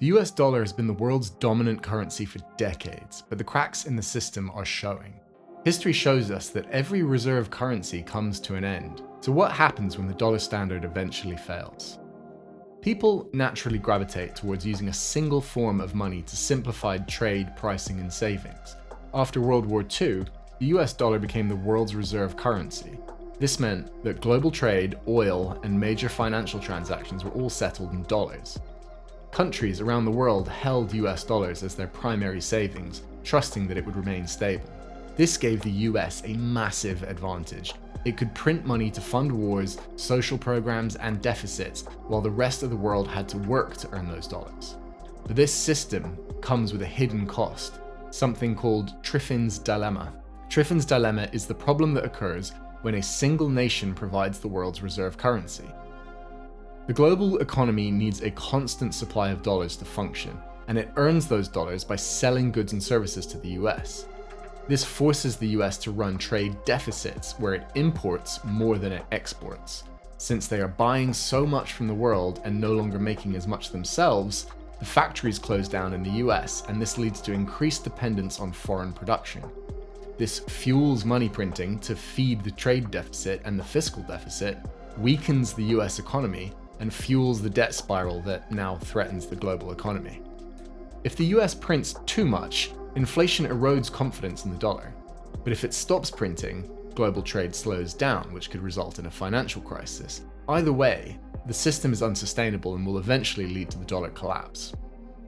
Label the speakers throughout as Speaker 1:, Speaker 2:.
Speaker 1: The US dollar has been the world's dominant currency for decades, but the cracks in the system are showing. History shows us that every reserve currency comes to an end. So what happens when the dollar standard eventually fails? People naturally gravitate towards using a single form of money to simplify trade, pricing, and savings. After World War II, the US dollar became the world's reserve currency. This meant that global trade, oil, and major financial transactions were all settled in dollars. Countries around the world held US dollars as their primary savings, trusting that it would remain stable. This gave the US a massive advantage. It could print money to fund wars, social programs, and deficits, while the rest of the world had to work to earn those dollars. But this system comes with a hidden cost, something called Triffin's dilemma. Triffin's dilemma is the problem that occurs when a single nation provides the world's reserve currency. The global economy needs a constant supply of dollars to function, and it earns those dollars by selling goods and services to the US. This forces the US to run trade deficits where it imports more than it exports. Since they are buying so much from the world and no longer making as much themselves, the factories close down in the US, and this leads to increased dependence on foreign production. This fuels money printing to feed the trade deficit and the fiscal deficit, weakens the US economy, and fuels the debt spiral that now threatens the global economy. If the US prints too much, inflation erodes confidence in the dollar. But if it stops printing, global trade slows down, which could result in a financial crisis. Either way, the system is unsustainable and will eventually lead to the dollar collapse.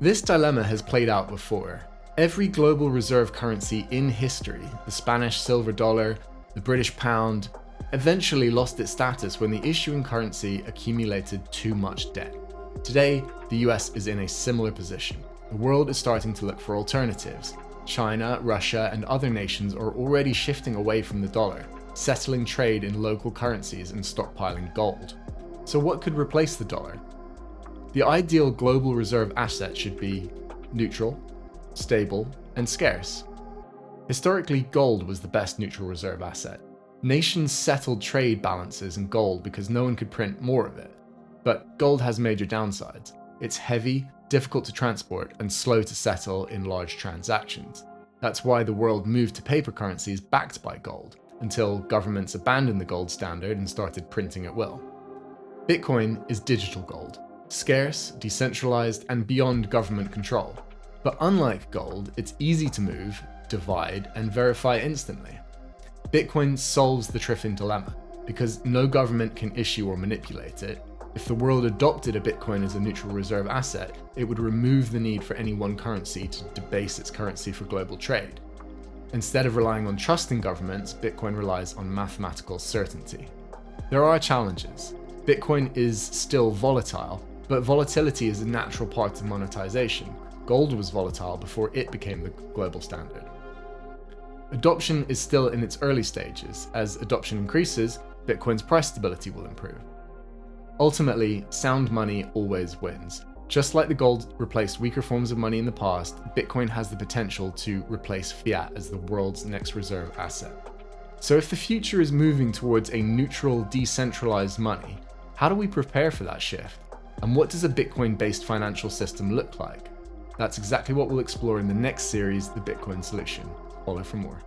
Speaker 1: This dilemma has played out before. Every global reserve currency in history, the Spanish silver dollar, the British pound, eventually lost its status when the issuing currency accumulated too much debt. Today, the US is in a similar position. The world is starting to look for alternatives. China, Russia, and other nations are already shifting away from the dollar, settling trade in local currencies and stockpiling gold. So what could replace the dollar? The ideal global reserve asset should be neutral, stable, and scarce. Historically, gold was the best neutral reserve asset. Nations settled trade balances in gold because no one could print more of it. But gold has major downsides. It's heavy, difficult to transport, and slow to settle in large transactions. That's why the world moved to paper currencies backed by gold, until governments abandoned the gold standard and started printing at will. Bitcoin is digital gold, scarce, decentralized, and beyond government control. But unlike gold, it's easy to move, divide, and verify instantly. Bitcoin solves the Triffin dilemma, because no government can issue or manipulate it. If the world adopted a Bitcoin as a neutral reserve asset, it would remove the need for any one currency to debase its currency for global trade. Instead of relying on trust in governments, Bitcoin relies on mathematical certainty. There are challenges. Bitcoin is still volatile, but volatility is a natural part of monetization. Gold was volatile before it became the global standard. Adoption is still in its early stages. As adoption increases, Bitcoin's price stability will improve. Ultimately, sound money always wins. Just like the gold replaced weaker forms of money in the past, Bitcoin has the potential to replace fiat as the world's next reserve asset. So if the future is moving towards a neutral, decentralized money, how do we prepare for that shift? And what does a Bitcoin-based financial system look like? That's exactly what we'll explore in the next series, The Bitcoin Solution. Follow for more.